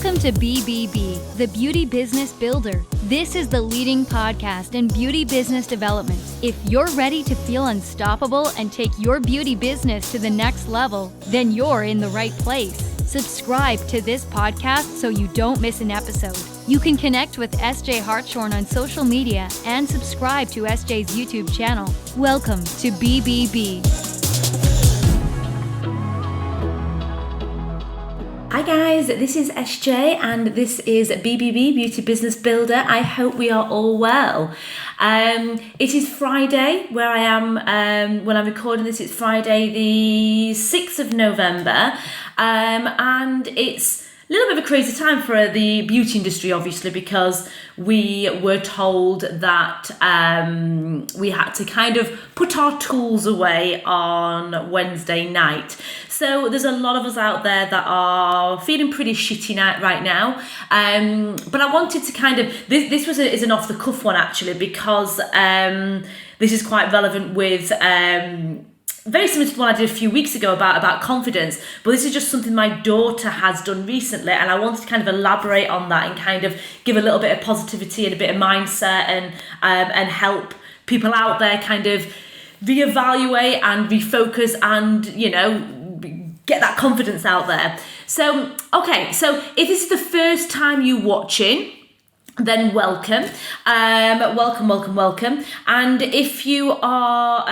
Welcome to BBB, the Beauty Business Builder. This is the leading podcast in beauty business development. If you're ready to feel unstoppable and take your beauty business to the next level, then you're in the right place. Subscribe to this podcast so you don't miss an episode. You can connect with Essjay Hartshorn on social media and subscribe to Essjay's YouTube channel. Welcome to BBB. Hi guys, this is Essjay and this is BBB, Beauty Business Builder. I hope we are all well. It is Friday where I am when I'm recording this. It's Friday the 6th of November and it's a little bit of a crazy time for the beauty industry, obviously, because we were told that we had to kind of put our tools away on Wednesday night. So there's a lot of us out there that are feeling pretty shitty right now. But I wanted to kind of, this is an off the cuff one actually, because this is quite relevant with very similar to the one I did a few weeks ago about confidence, but this is just something my daughter has done recently, and I wanted to kind of elaborate on that and kind of give a little bit of positivity and a bit of mindset and help people out there kind of reevaluate and refocus and, you know, get that confidence out there. So, okay, so if this is the first time you're watching, then welcome. Welcome. And if you are,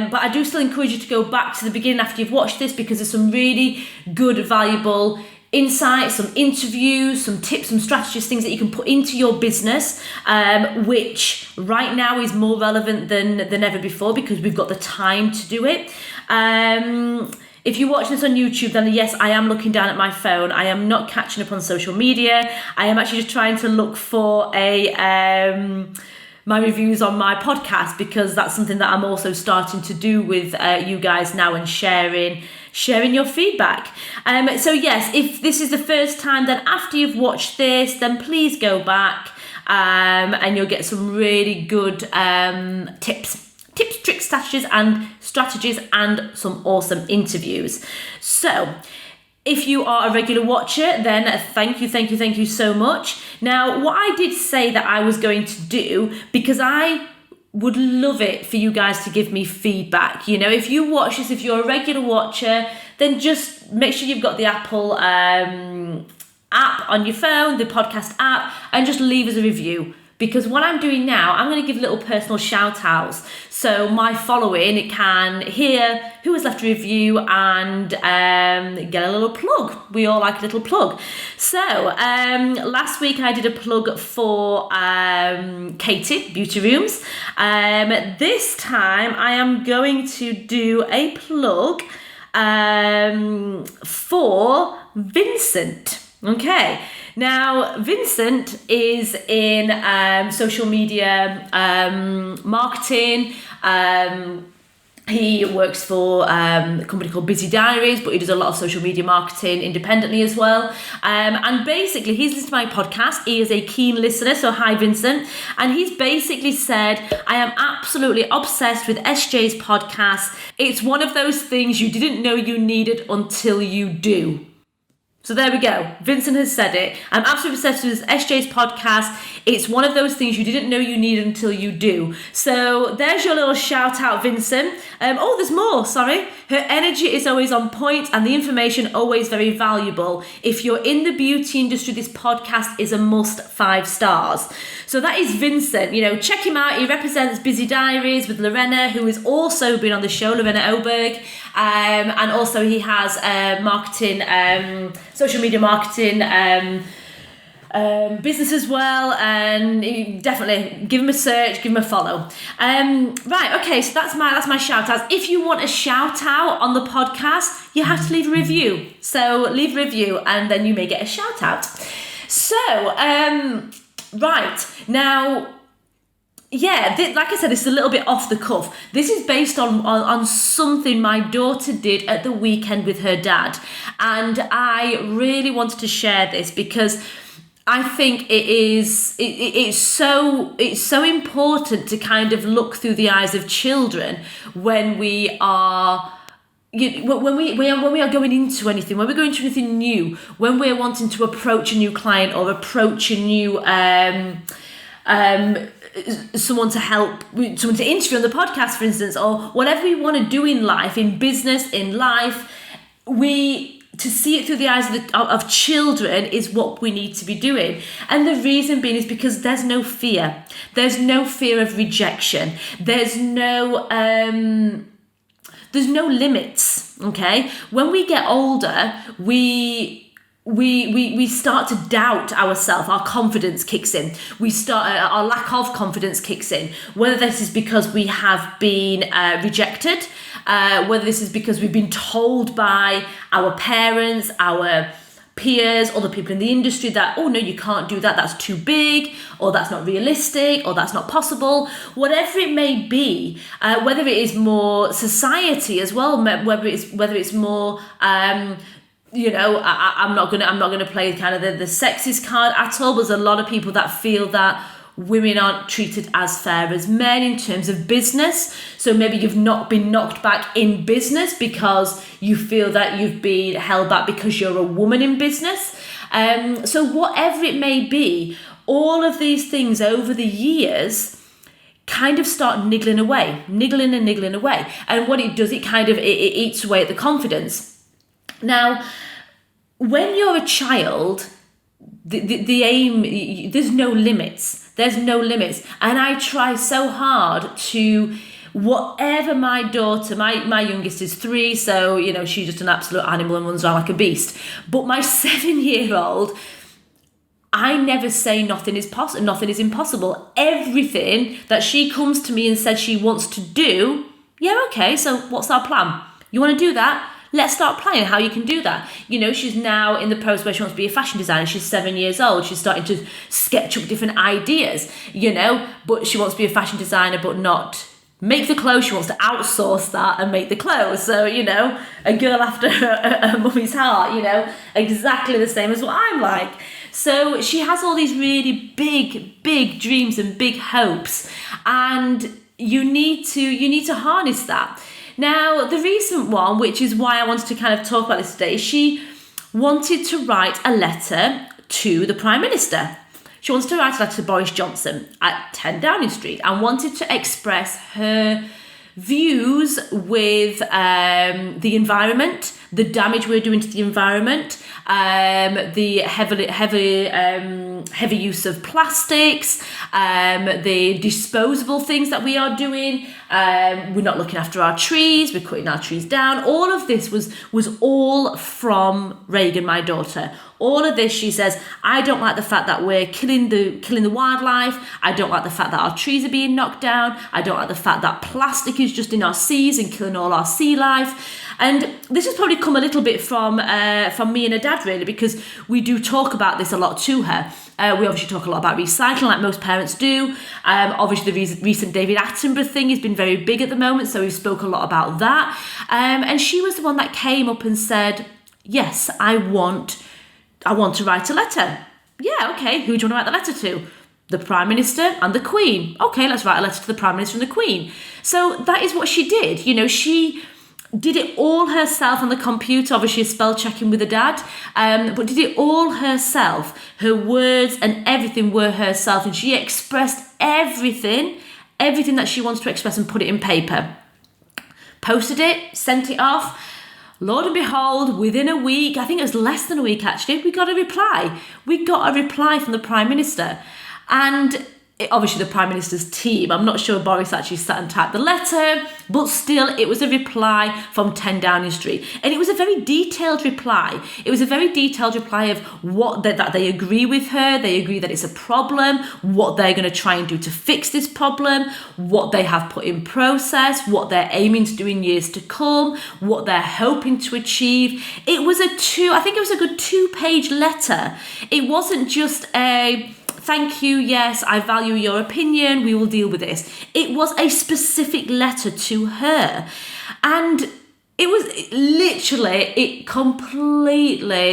but I do still encourage you to go back to the beginning after you've watched this, because there's some really good, valuable insights, some interviews, some tips, some strategies, things that you can put into your business, which right now is more relevant than ever before because we've got the time to do it. If you're watching this on YouTube, then yes, I am looking down at my phone. I am not catching up on social media. I am actually just trying to look for my reviews on my podcast, because that's something that I'm also starting to do with you guys now and sharing your feedback. So yes, if this is the first time, then after you've watched this, then please go back and you'll get some really good tips, tricks, strategies, and some awesome interviews. So if you are a regular watcher, then thank you so much. Now, what I did say that I was going to do, because I would love it for you guys to give me feedback. You know, if you watch this, if you're a regular watcher, then just make sure you've got the Apple app on your phone, the podcast app, and just leave us a review. Because what I'm doing now, I'm going to give little personal shout outs. So my following can hear who has left a review and get a little plug. We all like a little plug. So last week I did a plug for Katie, Beauty Rooms. This time I am going to do a plug for Vincent. Okay. Now, Vincent is in social media marketing. He works for a company called Busy Diaries, but he does a lot of social media marketing independently as well. And basically, he's listened to my podcast. He is a keen listener, so hi, Vincent. And he's basically said, I am absolutely obsessed with Essjay's podcast. It's one of those things you didn't know you needed until you do. So there we go. Vincent has said it. I'm absolutely obsessed with Essjay's podcast. It's one of those things you didn't know you needed until you do. So there's your little shout out, Vincent. There's more, sorry. Her energy is always on point and the information always very valuable. If you're in the beauty industry, this podcast is a must, 5 stars. So that is Vincent. You know, check him out. He represents Busy Diaries with Lorena, who has also been on the show, Lorena Oberg. And also he has social media marketing business as well, and definitely give him a search, give him a follow. Right, okay, so that's my shout outs. If you want a shout out on the podcast, you have to leave a review. So leave a review and then you may get a shout out. So right now, yeah, like I said, it's a little bit off the cuff. This is based on something my daughter did at the weekend with her dad. And I really wanted to share this because I think it's so important to kind of look through the eyes of children when we are when we are going into anything, when we're going to anything new, when we're wanting to approach a new client or approach a new someone to interview on the podcast, for instance, or whatever we want to do in life, in business, in life, to see it through the eyes of children is what we need to be doing. And the reason being is because there's no fear. There's no fear of rejection. There's no limits, okay? When we get older, we start to doubt ourselves. Our confidence kicks in. Our lack of confidence kicks in. Whether this is because we have been rejected, whether this is because we've been told by our parents, our peers, other people in the industry that, oh no, you can't do that, that's too big, or that's not realistic, or that's not possible, whatever it may be, whether it is more society as well, whether it's more I'm not gonna play kind of the sexist card at all. There's a lot of people that feel that women aren't treated as fair as men in terms of business. So maybe you've not been knocked back in business because you feel that you've been held back because you're a woman in business. So whatever it may be, all of these things over the years kind of start niggling away. And what it does, it eats away at the confidence. Now, when you're a child, the aim, there's no limits. And I try so hard to, whatever my daughter, my youngest is 3, so, she's just an absolute animal and runs around like a beast. But my 7-year-old, I never say nothing is impossible. Everything that she comes to me and says she wants to do, yeah, okay, so what's our plan? You want to do that? Let's start planning how you can do that. She's now in the process where she wants to be a fashion designer. She's 7 years old. She's starting to sketch up different ideas, but she wants to be a fashion designer, but not make the clothes. She wants to outsource that and make the clothes. So, a girl after her mummy's heart, exactly the same as what I'm like. So she has all these really big dreams and big hopes, and you need to harness that. Now, the recent one, which is why I wanted to kind of talk about this today, she wanted to write a letter to the Prime Minister. She wanted to write a letter to Boris Johnson at 10 Downing Street and wanted to express her views with the environment, the damage we're doing to the environment, the heavy use of plastics, the disposable things that we are doing. We're not looking after our trees. We're cutting our trees down. All of this was all from Reagan, my daughter. All of this, she says, I don't like the fact that we're killing the wildlife. I don't like the fact that our trees are being knocked down. I don't like the fact that plastic is just in our seas and killing all our sea life. And this has probably come a little bit from me and her dad, really, because we do talk about this a lot to her. We obviously talk a lot about recycling, like most parents do. Obviously, the recent David Attenborough thing has been very big at the moment, so we've spoke a lot about that. And she was the one that came up and said, yes, I want to write a letter. Yeah, okay, who do you want to write the letter to? The Prime Minister and the Queen. Okay, let's write a letter to the Prime Minister and the Queen. So that is what she did. She did it all herself on the computer, obviously spell checking with her dad, but did it all herself. Her words and everything were herself, and she expressed everything that she wants to express and put it in paper. Posted it, sent it off. Lord and behold, within a week, I think it was less than a week actually, we got a reply. We got a reply from the Prime Minister. And obviously the Prime Minister's team, I'm not sure Boris actually sat and typed the letter, but still it was a reply from 10 Downing Street. And it was a very detailed reply. It was a very detailed reply of that they agree with her, they agree that it's a problem, what they're going to try and do to fix this problem, what they have put in process, what they're aiming to do in years to come, what they're hoping to achieve. It was I think it was a good 2-page letter. It wasn't just a thank you, yes, I value your opinion, we will deal with this. It was a specific letter to her. And it was literally,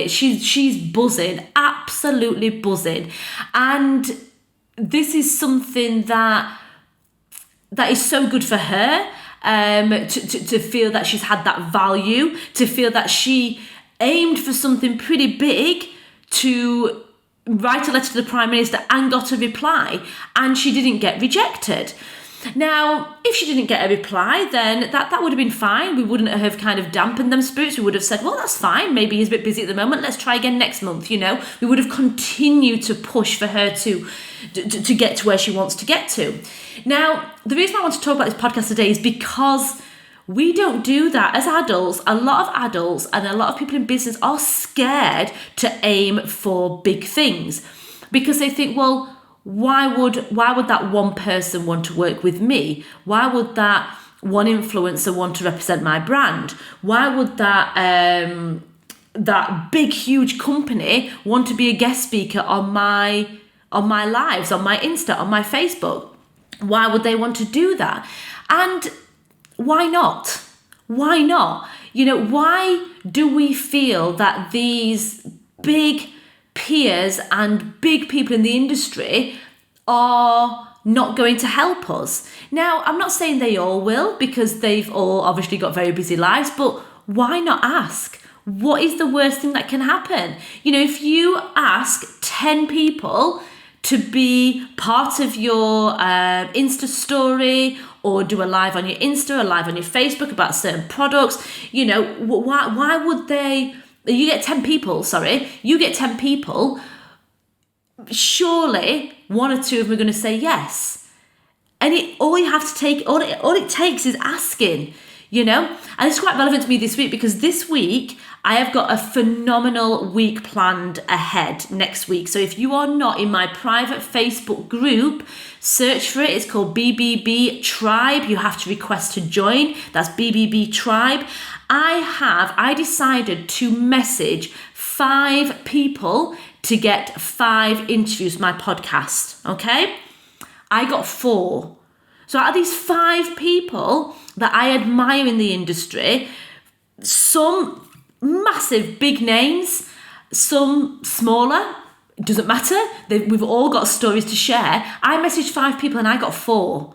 she's buzzing, absolutely buzzing. And this is something that is so good for her. to feel that she's had that value, to feel that she aimed for something pretty big, to write a letter to the Prime Minister and got a reply, and she didn't get rejected. Now, if she didn't get a reply, then that would have been fine. We wouldn't have kind of dampened them spirits. We would have said, well, that's fine. Maybe he's a bit busy at the moment. Let's try again next month, We would have continued to push for her to get to where she wants to get to. Now, the reason I want to talk about this podcast today is because we don't do that. As adults, a lot of adults and a lot of people in business are scared to aim for big things because they think, well, why would that one person want to work with me? Why would that one influencer want to represent my brand? Why would that big, huge company want to be a guest speaker on my lives, on my Insta, on my Facebook? Why would they want to do that? And why not? Why not? Why do we feel that these big peers and big people in the industry are not going to help us? Now, I'm not saying they all will, because they've all obviously got very busy lives, but why not ask? What is the worst thing that can happen? If you ask 10 people to be part of your Insta story, or do a live on your Insta, a live on your Facebook about certain products, why would they? You get 10 people, surely one or two of them are going to say yes. And all it takes is asking, And it's quite relevant to me this week, because this week I have got a phenomenal week planned ahead next week. So if you are not in my private Facebook group, search for it. It's called BBB Tribe. You have to request to join. That's BBB Tribe. I decided to message 5 people to get 5 interviews for my podcast. Okay? I got 4. So out of these 5 people that I admire in the industry, some massive big names, some smaller, it doesn't matter. We've all got stories to share. I messaged 5 people and I got 4.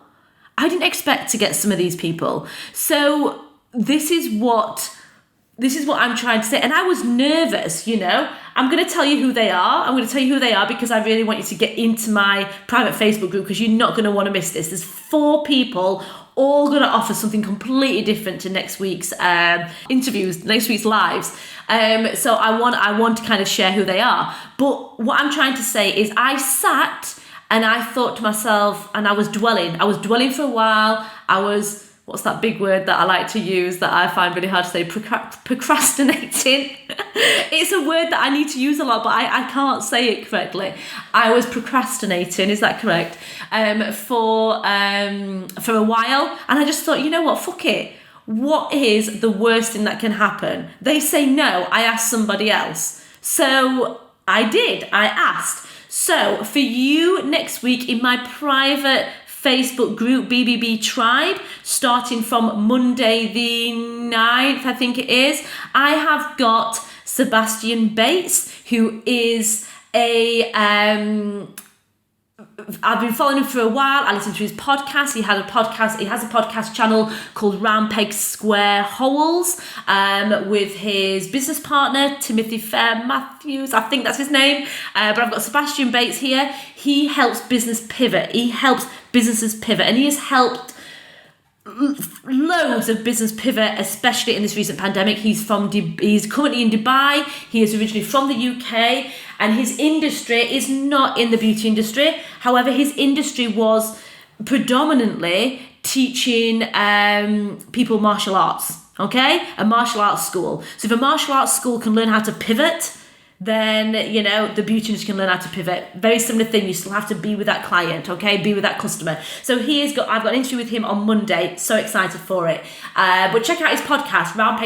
I didn't expect to get some of these people. So this is what I'm trying to say. And I was nervous, I'm going to tell you who they are. Because I really want you to get into my private Facebook group, because you're not going to want to miss this. There's 4 people, all going to offer something completely different to next week's interviews, next week's lives. So I want to kind of share who they are. But what I'm trying to say is I sat and I thought to myself, and I was dwelling for a while. What's that big word that I like to use that I find really hard to say? Procrastinating. It's a word that I need to use a lot, but I can't say it correctly. I was procrastinating, is that correct? For a while. And I just thought, you know what, fuck it. What is the worst thing that can happen? They say no, I ask somebody else. So I did, I asked. So for you next week in my private Facebook group, BBB Tribe, starting from Monday the 9th, I think it is, I have got Sebastian Bates, who is I've been following him for a while. I listened to his podcast. He has a podcast channel called Round Peg Square Holes, with his business partner, Timothy Fair Matthews. I think that's his name. But I've got Sebastian Bates here. He helps businesses pivot. And he has helped loads of business pivot, especially in this recent pandemic. He's currently in Dubai. He is originally from the UK, and his industry is not in the beauty industry. However, his industry was predominantly teaching people martial arts. Okay, a martial arts school. So if a martial arts school can learn how to pivot, then, the beauty industry can learn how to pivot. Very similar thing. You still have to be with that client, okay? Be with that customer. So I've got an interview with him on Monday. So excited for it. But check out his podcast, Round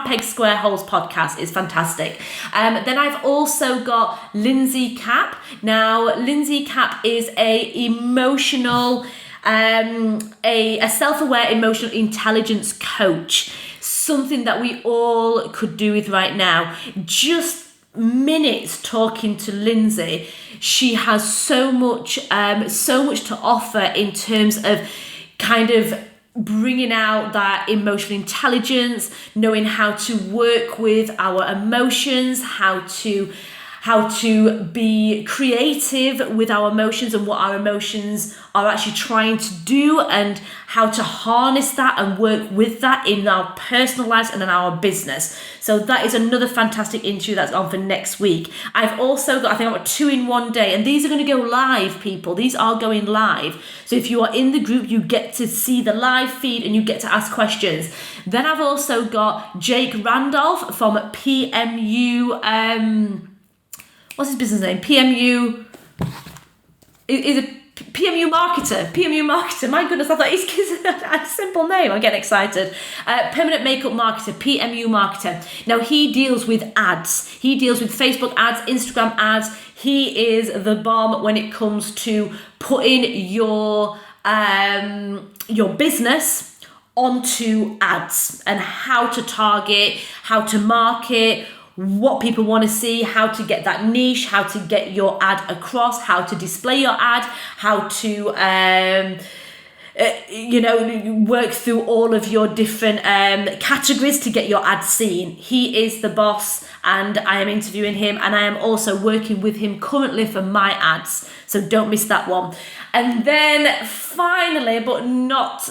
Peg Square Holes podcast. Is fantastic. Then I've also got Lindsay Capp. Now, Lindsay Capp is a self-aware emotional intelligence coach. Something that we all could do with right now. Just minutes talking to Lindsay, she has so much to offer in terms of kind of bringing out that emotional intelligence, knowing how to work with our emotions, how to be creative with our emotions and what our emotions are actually trying to do, and how to harness that and work with that in our personal lives and in our business. So that is another fantastic interview that's on for next week. I've also got, I think I've got 2 in one day, and these are going to go live, people. These are going live. So if you are in the group, you get to see the live feed and you get to ask questions. Then I've also got Jake Randolph from PMU, what's his business name? PMU is a PMU marketer. My goodness, I thought he's a simple name. I'm getting excited. Permanent makeup marketer, PMU marketer. Now he deals with ads. He deals with Facebook ads, Instagram ads. He is the bomb when it comes to putting your business onto ads and how to target, how to market, what people want to see, how to get that niche, how to get your ad across, how to display your ad, how to work through all of your different categories to get your ad seen. He is the boss, and I am interviewing him, and I am also working with him currently for my ads, so don't miss that one. And then finally, but not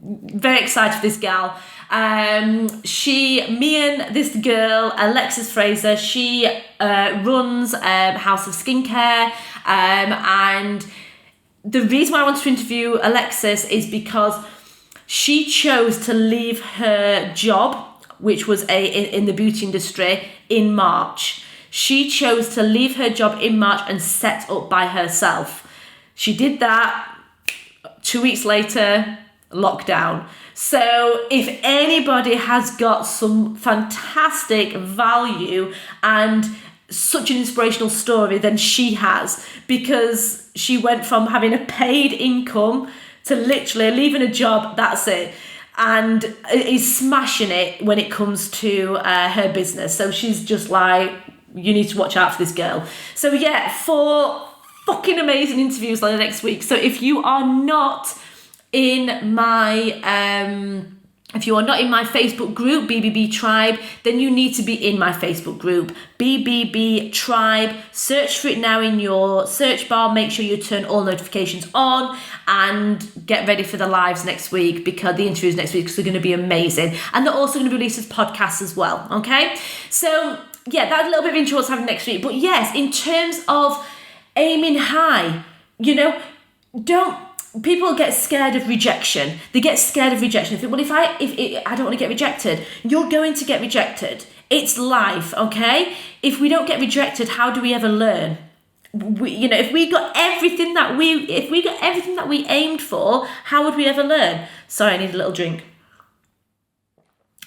very excited for this gal, me and this girl, Alexis Fraser, she runs House of Skincare, and the reason why I wanted to interview Alexis is because she chose to leave her job, which was in the beauty industry, in March. She chose to leave her job in March and set up by herself. She did that. 2 weeks later, lockdown. So if anybody has got some fantastic value and such an inspirational story, then she has, because she went from having a paid income to literally leaving a job, that's it, and is smashing it when it comes to her business. So she's just like, you need to watch out for this girl. So yeah, 4 fucking amazing interviews like next week. So if you are not in my Facebook group, BBB Tribe, then you need to be in my Facebook group, BBB Tribe. Search for it now in your search bar. Make sure you turn all notifications on and get ready for the lives next week, because the interviews next week, because they're going to be amazing. And they're also going to be released as podcasts as well, okay? So, yeah, that's a little bit of intro what's happening next week. But yes, in terms of aiming high, people get scared of rejection. They get scared of rejection. They think, well, if I don't want to get rejected, you're going to get rejected. It's life, okay? If we don't get rejected, how do we ever learn? If we got everything that we aimed for, how would we ever learn? Sorry, I need a little drink.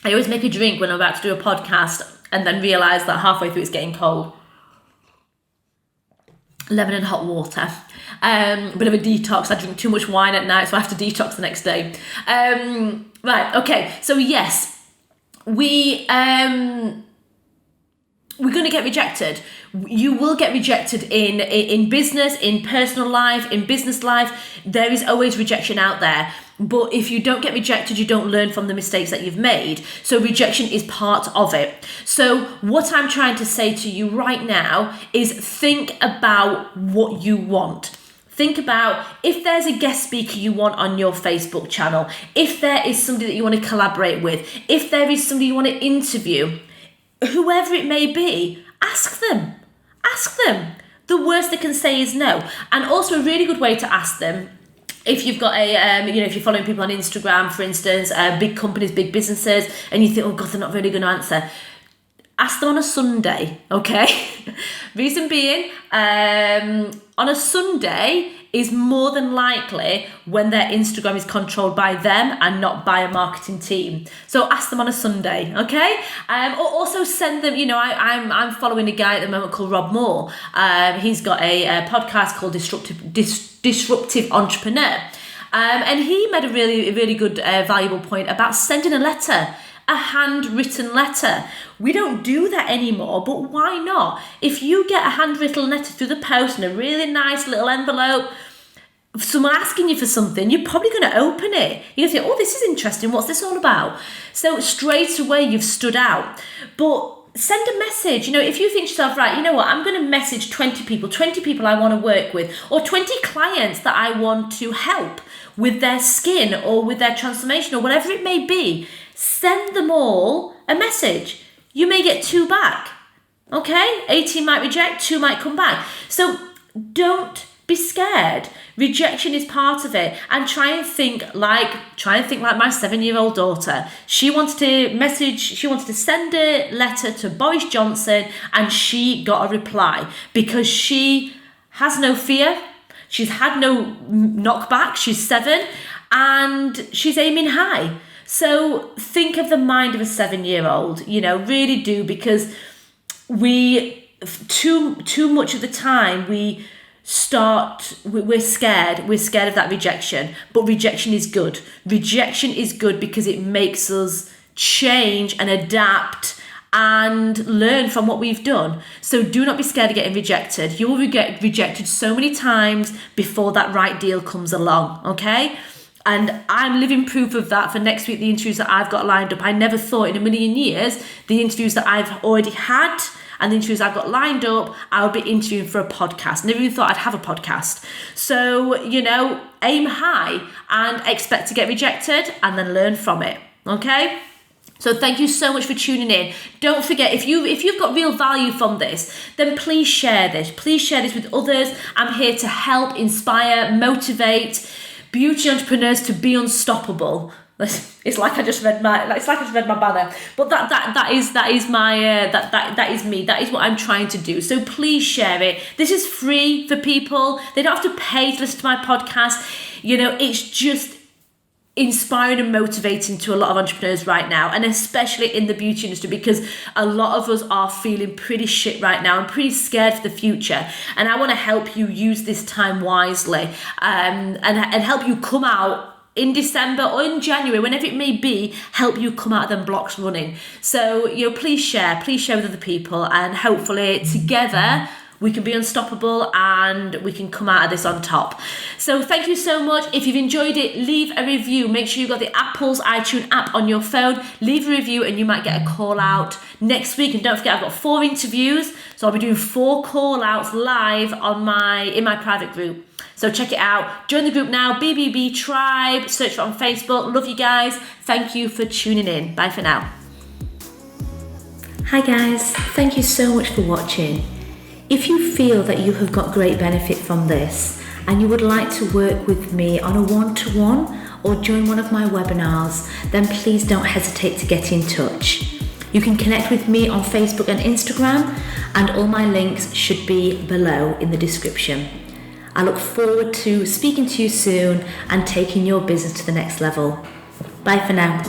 I always make a drink when I'm about to do a podcast and then realise that halfway through it's getting cold. Lemon and hot water. Bit of a detox. I drink too much wine at night, so I have to detox the next day. Right, okay. So yes, we're going to get rejected. You will get rejected in business, in personal life, in business life. There is always rejection out there. But if you don't get rejected, you don't learn from the mistakes that you've made. So rejection is part of it. So what I'm trying to say to you right now is think about what you want. Think about if there's a guest speaker you want on your Facebook channel, if there is somebody that you want to collaborate with, if there is somebody you want to interview, whoever it may be, ask them. Ask them. The worst they can say is no. And also a really good way to ask them, if you've got if you're following people on Instagram, for instance, big companies, big businesses, and you think, oh God, they're not really going to answer, ask them on a Sunday, okay? Reason being, on a Sunday is more than likely when their Instagram is controlled by them and not by a marketing team. So ask them on a Sunday, okay? Or also send them, I'm following a guy at the moment called Rob Moore. He's got a podcast called Disruptive Entrepreneur. And he made a really, really good, valuable point about sending a letter. A handwritten letter. We don't do that anymore, but why not? If you get a handwritten letter through the post in a really nice little envelope, someone asking you for something, you're probably going to open it. You're going to think, oh, this is interesting. What's this all about? So straight away, you've stood out. But send a message. If you think to yourself, right, you know what, I'm going to message 20 people I want to work with, or 20 clients that I want to help with their skin or with their transformation or whatever it may be. Send them all a message. You may get 2 back. Okay? 18 might reject, 2 might come back. So don't be scared. Rejection is part of it, and try and think like my 7-year-old daughter. She wanted to send a letter to Boris Johnson, and she got a reply because she has no fear. She's had no knockback. She's 7 and she's aiming high. So think of the mind of a 7-year-old, really do, because too much of the time we're scared of that rejection. But rejection is good. Rejection is good because it makes us change and adapt and learn from what we've done. So do not be scared of getting rejected. You will get rejected so many times before that right deal comes along, okay? And I'm living proof of that for next week, the interviews that I've got lined up. I never thought in a million years the interviews that I've already had and the interviews I've got lined up, I would be interviewing for a podcast. Never even thought I'd have a podcast. So, aim high and expect to get rejected and then learn from it, okay? So thank you so much for tuning in. Don't forget, if you've got real value from this, then please share this. Please share this with others. I'm here to help, inspire, motivate beauty entrepreneurs to be unstoppable. It's like I just read my banner, but that is me. That is what I'm trying to do. So please share it. This is free for people. They don't have to pay to listen to my podcast. It's just inspiring and motivating to a lot of entrepreneurs right now, and especially in the beauty industry, because a lot of us are feeling pretty shit right now and pretty scared for the future. And I want to help you use this time wisely, and help you come out in December or in January, whenever it may be, help you come out of them blocks running. So, please share with other people, and hopefully together we can be unstoppable and we can come out of this on top. So thank you so much. If you've enjoyed it, leave a review. Make sure you've got the Apple's iTunes app on your phone. Leave a review and you might get a call out next week. And don't forget, I've got 4 interviews. So I'll be doing 4 call outs live in my private group. So check it out. Join the group now, BBB Tribe. Search for it on Facebook. Love you guys. Thank you for tuning in. Bye for now. Hi guys. Thank you so much for watching. If you feel that you have got great benefit from this and you would like to work with me on a one-to-one or join one of my webinars, then please don't hesitate to get in touch. You can connect with me on Facebook and Instagram, and all my links should be below in the description. I look forward to speaking to you soon and taking your business to the next level. Bye for now.